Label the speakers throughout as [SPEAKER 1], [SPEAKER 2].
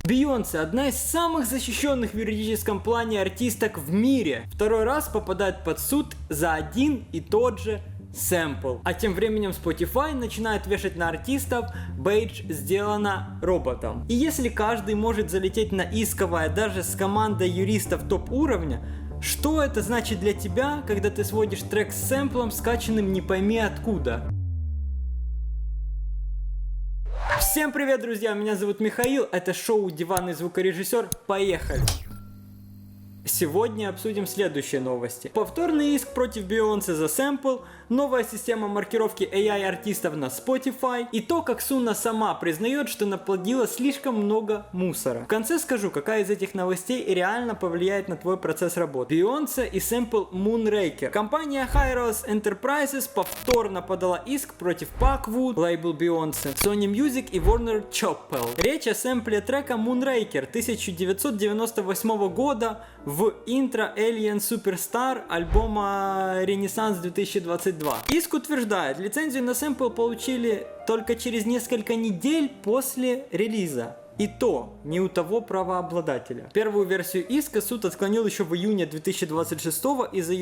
[SPEAKER 1] Бейонсе – одна из самых защищенных в юридическом плане артисток в мире. Второй раз попадает под суд за один и тот же сэмпл. А тем временем Spotify начинает вешать на артистов бейдж «Сделано роботом». И если каждый может залететь на исковое даже с командой юристов топ-уровня, что это значит для тебя, когда ты сводишь трек с сэмплом, скачанным не пойми откуда? Всем привет, друзья! Меня зовут Михаил, это шоу «Диванный звукорежиссер». Поехали! Сегодня обсудим следующие новости. Повторный иск против Бейонсе за сэмпл, новая система маркировки AI артистов на Spotify и то, как Суна сама признает, что наплодила слишком много мусора. В конце скажу, какая из этих новостей реально повлияет на твой процесс работы. Бейонсе и сэмпл Moonraker. Компания Hyros Enterprises повторно подала иск против Packwood, лейбл Бейонсе, Sony Music и Warner Chappell. Речь о сэмпле трека Moonraker 1998 года в интро Alien Superstar альбома Renaissance 2022. Иск утверждает, лицензию на сэмпл получили только через несколько недель после релиза. И то не у того правообладателя. Первую версию иска суд отклонил еще в июне 2026 из-за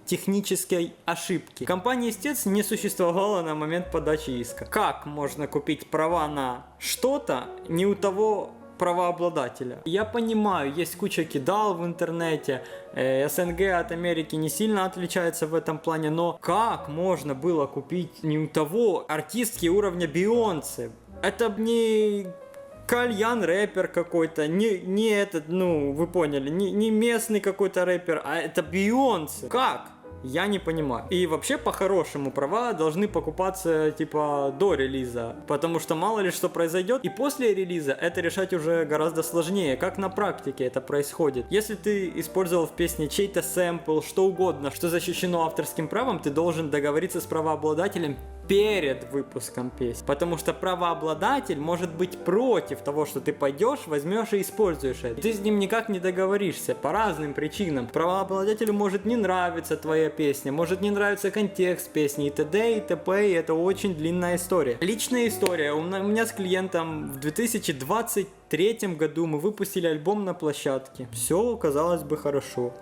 [SPEAKER 1] технической ошибки. Компания истец не существовала на момент подачи иска. Как можно купить права на что-то не у того правообладателя? Я понимаю, есть куча кидал в интернете, СНГ от Америки не сильно отличается в этом плане, но как можно было купить не у того артистки уровня Бейонсе? Это не кальян рэпер какой-то, не этот, ну вы поняли, не местный какой-то рэпер, а это Бейонсе. Как? Я не понимаю. И вообще, по-хорошему, права должны покупаться, типа, до релиза. Потому что мало ли что произойдет. И после релиза это решать уже гораздо сложнее. Как на практике это происходит. Если ты использовал в песне чей-то сэмпл, что угодно, что защищено авторским правом, ты должен договориться с правообладателем перед выпуском песни. Потому что правообладатель может быть против того, что ты пойдешь, возьмешь и используешь это. Ты с ним никак не договоришься по разным причинам. Правообладателю может не нравиться твоя песня, может не нравиться контекст песни и т.д. и т.п. И это очень длинная история. Личная история. У меня с клиентом в 2023 году мы выпустили альбом на площадке. Все, казалось бы, хорошо.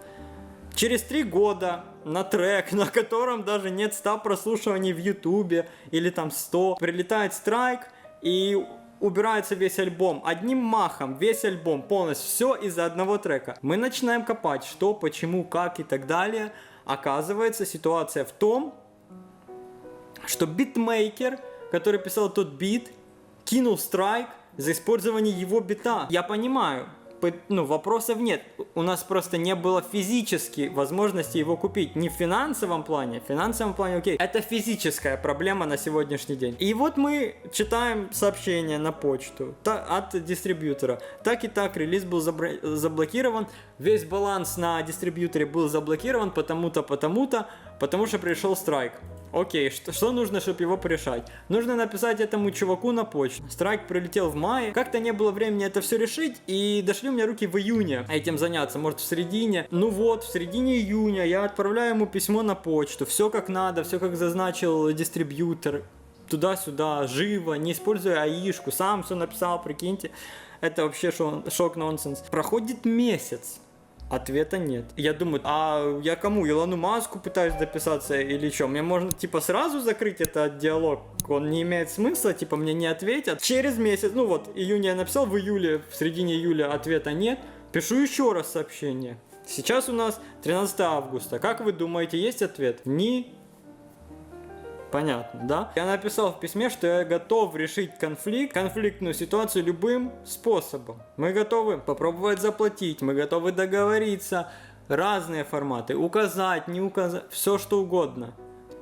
[SPEAKER 1] Через 3 года на трек, на котором даже нет 100 прослушиваний в Ютубе или там 100, прилетает страйк и убирается весь альбом. Одним махом весь альбом, полностью все из-за одного трека. Мы начинаем копать, что, почему, как и так далее. Оказывается, ситуация в том, что битмейкер, который писал тот бит, кинул страйк за использование его бита. Я понимаю. Вопросов нет. У нас просто не было физически возможности его купить. Не в финансовом плане. В финансовом плане окей. Это физическая проблема на сегодняшний день. И вот мы читаем сообщение на почту от дистрибьютора. Так и так, релиз был заблокирован. Весь баланс на дистрибьюторе был заблокирован потому-то, потому что пришел страйк. Окей, что нужно, чтобы его порешать? Нужно написать этому чуваку на почту. Страйк прилетел в мае. Как-то не было времени это все решить. И дошли у меня руки в июне этим заняться. Может, в середине. Ну вот, в середине июня я отправляю ему письмо на почту. Все как надо, все как зазначил дистрибьютор. Туда-сюда, живо, не используя аишку. Сам все написал, прикиньте. Это вообще шок-нонсенс. Проходит месяц. Ответа нет. Я думаю, а я кому? Илону Маску пытаюсь дописаться или что? Мне можно типа сразу закрыть этот диалог? Он не имеет смысла, типа мне не ответят. Через месяц, ну вот, июня я написал, в июле, в середине июля ответа нет. Пишу еще раз сообщение. Сейчас у нас 13 августа. Как вы думаете, есть ответ? Понятно, да? Я написал в письме, что я готов решить конфликтную ситуацию любым способом. Мы готовы попробовать заплатить, мы готовы договориться. Разные форматы, указать, не указать, все что угодно.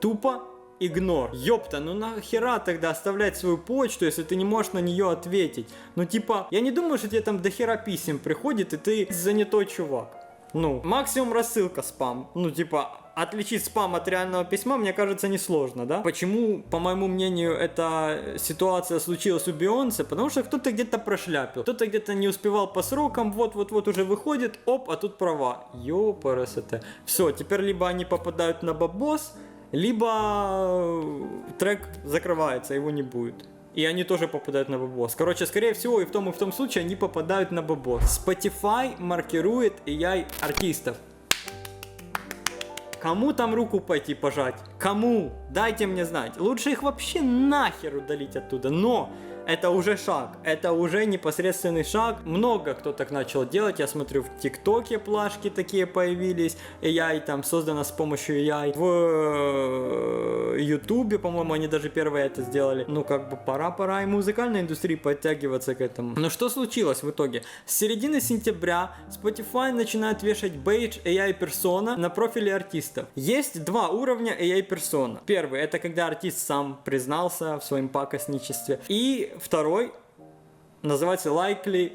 [SPEAKER 1] Тупо игнор. Ёпта, ну нахера тогда оставлять свою почту, если ты не можешь на нее ответить? Ну типа, я не думаю, что тебе там дохера писем приходит, и ты занятой чувак. Ну, максимум рассылка спам. Ну типа, отличить спам от реального письма, мне кажется, несложно, да? Почему, по моему мнению, эта ситуация случилась у Бейонсе? Потому что кто-то где-то прошляпил, кто-то где-то не успевал по срокам, вот уже выходит, оп, а тут права. Ёпарасоте. Все, теперь либо они попадают на бабос, либо трек закрывается, его не будет. и они тоже попадают на бабос. Короче, скорее всего, и в том случае они попадают на бабос. Spotify маркирует AI артистов. Кому там руку пойти пожать? Кому? Дайте мне знать. Лучше их вообще нахер удалить оттуда. Но это уже шаг. Это уже непосредственный шаг. Много кто так начал делать. Я смотрю, в ТикТоке плашки такие появились. AI там создано с помощью AI. В Ютубе, по-моему, они даже первые это сделали. Ну, как бы пора и музыкальной индустрии подтягиваться к этому. Но что случилось в итоге? С середины сентября Spotify начинает вешать бейдж AI персона на профили артистов. Есть два уровня AI персона. Первый, это когда артист сам признался в своем пакостничестве. И второй называется likely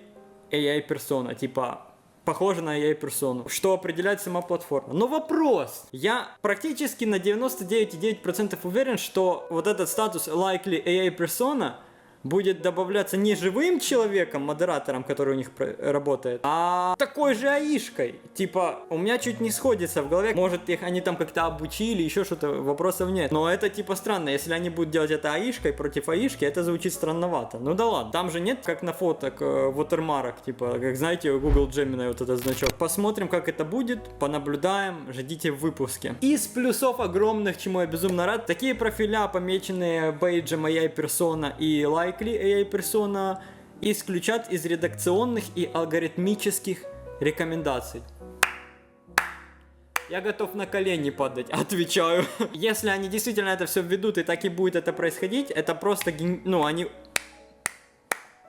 [SPEAKER 1] AI persona, типа похоже на AI персону, что определяет сама платформа. Но вопрос, я практически на 99,9% уверен, что вот этот статус likely AI persona будет добавляться не живым человеком, модератором, который у них работает, а такой же аишкой. Типа, у меня чуть не сходится в голове, может их они там как-то обучили, еще что-то, вопросов нет. Но это типа странно, если они будут делать это аишкой против аишки, это звучит странновато. Ну да ладно, там же нет, как на фоток, watermark, типа, как знаете, у Google Gemini вот этот значок. Посмотрим, как это будет, понаблюдаем, ждите в выпуске. Из плюсов огромных, чему я безумно рад, такие профиля, помеченные бейджем AI персона и likely AI персона, исключат из редакционных и алгоритмических рекомендаций. Я готов на колени падать, отвечаю. Если они действительно это все введут и так и будет это происходить, это просто, ну, они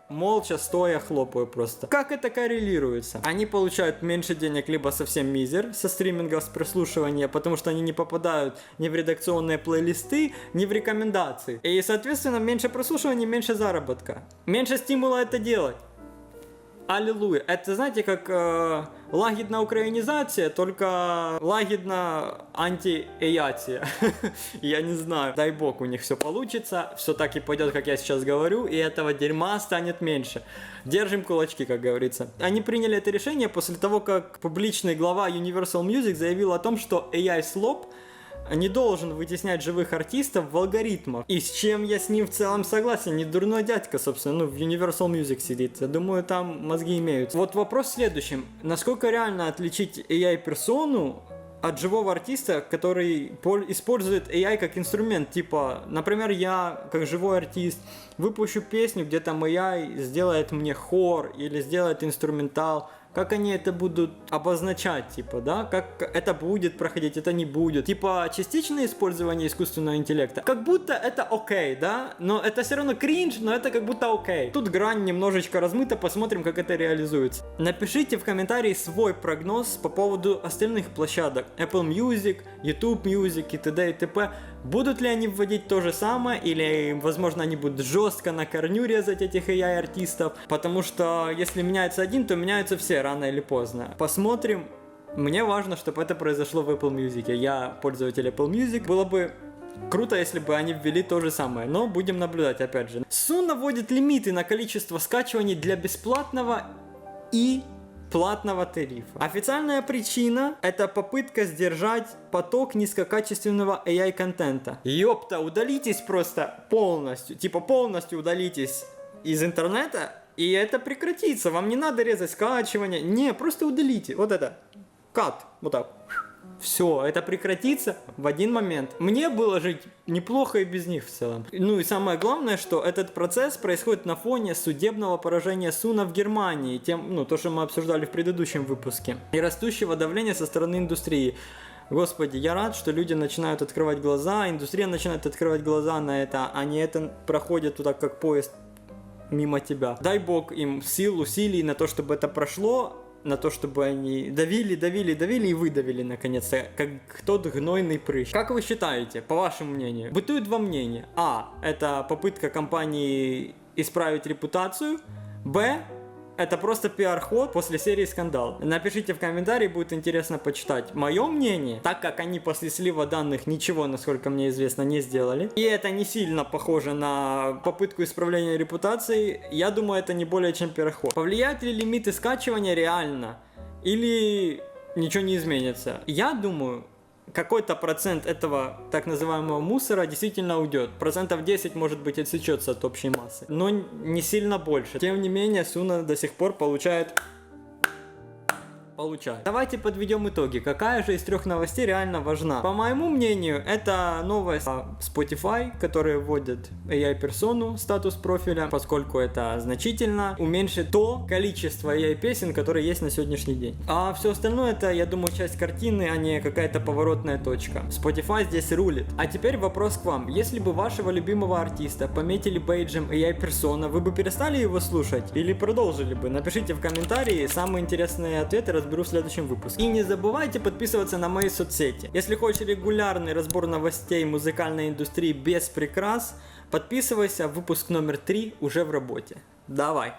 [SPEAKER 1] молча, стоя, хлопаю просто. Как это коррелируется? Они получают меньше денег, либо совсем мизер со стриминга, с прослушивания, потому что они не попадают ни в редакционные плейлисты, ни в рекомендации. И, соответственно, меньше прослушивания, меньше заработка. Меньше стимула это делать. Аллилуйя. Это, знаете, как лагідна українізація, только лагідна анти-эяция. Я не знаю. Дай бог у них все получится, все так и пойдет, как я сейчас говорю, и этого дерьма станет меньше. Держим кулачки, как говорится. Они приняли это решение после того, как публичный глава Universal Music заявил о том, что AI-слоп не должен вытеснять живых артистов в алгоритмах. И с чем я с ним в целом согласен. Не дурной дядька, собственно, ну, в Universal Music сидит. Я думаю, там мозги имеются. Вот вопрос в следующем. Насколько реально отличить AI-персону от живого артиста, который использует AI как инструмент? Типа, например, я, как живой артист, выпущу песню, где там AI сделает мне хор или сделает инструментал. Как они это будут обозначать, типа, да? Как это будет проходить, это не будет. Типа, частичное использование искусственного интеллекта. Как будто это окей, да? Но это все равно кринж, но это как будто окей. Тут грань немножечко размыта, посмотрим, как это реализуется. Напишите в комментарии свой прогноз по поводу остальных площадок. Apple Music, YouTube Music и т.д. и т.п. Будут ли они вводить то же самое, или, возможно, они будут жестко на корню резать этих AI-артистов, потому что если меняется один, то меняются все рано или поздно. Посмотрим. Мне важно, чтобы это произошло в Apple Music. Я пользователь Apple Music. Было бы круто, если бы они ввели то же самое, но будем наблюдать, опять же. Суна вводит лимиты на количество скачиваний для бесплатного и платного тарифа. Официальная причина — это попытка сдержать поток низкокачественного AI-контента. Ёпта, удалитесь просто полностью, типа полностью удалитесь из интернета, и это прекратится. Вам не надо резать скачивание, не, просто удалите. Вот это, кат, вот так. Все, это прекратится в один момент. Мне было жить неплохо и без них в целом. Ну и самое главное, что этот процесс происходит на фоне судебного поражения Суна в Германии. То, что мы обсуждали в предыдущем выпуске. И растущего давления со стороны индустрии. Господи, я рад, что люди начинают открывать глаза, индустрия начинает открывать глаза на это, а не это проходит туда как поезд мимо тебя. Дай бог им сил, усилий на то, чтобы это прошло, на то, чтобы они давили и выдавили наконец-то, как тот гнойный прыщ. Как вы считаете, по вашему мнению? Бытует два мнения. А. Это попытка компании исправить репутацию. Б. Это просто пиар-ход после серии «Скандал». Напишите в комментарии, будет интересно почитать. Мое мнение, так как они после слива данных ничего, насколько мне известно, не сделали, и это не сильно похоже на попытку исправления репутации, я думаю, это не более чем пиар-ход. Повлияют ли лимиты скачивания реально? Или ничего не изменится? Я думаю, какой-то процент этого так называемого мусора действительно уйдет. Процентов 10, может быть, отсечется от общей массы. Но не сильно больше. Тем не менее, Суна до сих пор получает. Давайте подведем итоги. Какая же из трех новостей реально важна? По моему мнению, это новость Spotify, которые вводят AI-персону статус профиля, поскольку это значительно уменьшит то количество AI-песен, которые есть на сегодняшний день. А все остальное это, я думаю, часть картины, а не какая-то поворотная точка. Spotify здесь рулит. А теперь вопрос к вам. Если бы вашего любимого артиста пометили бейджем AI-персона, вы бы перестали его слушать или продолжили бы? Напишите в комментарии, самые интересные ответы разберу в следующем выпуске. И не забывайте подписываться на мои соцсети. Если хочешь регулярный разбор новостей музыкальной индустрии без прикрас, подписывайся, выпуск номер 3 уже в работе. Давай!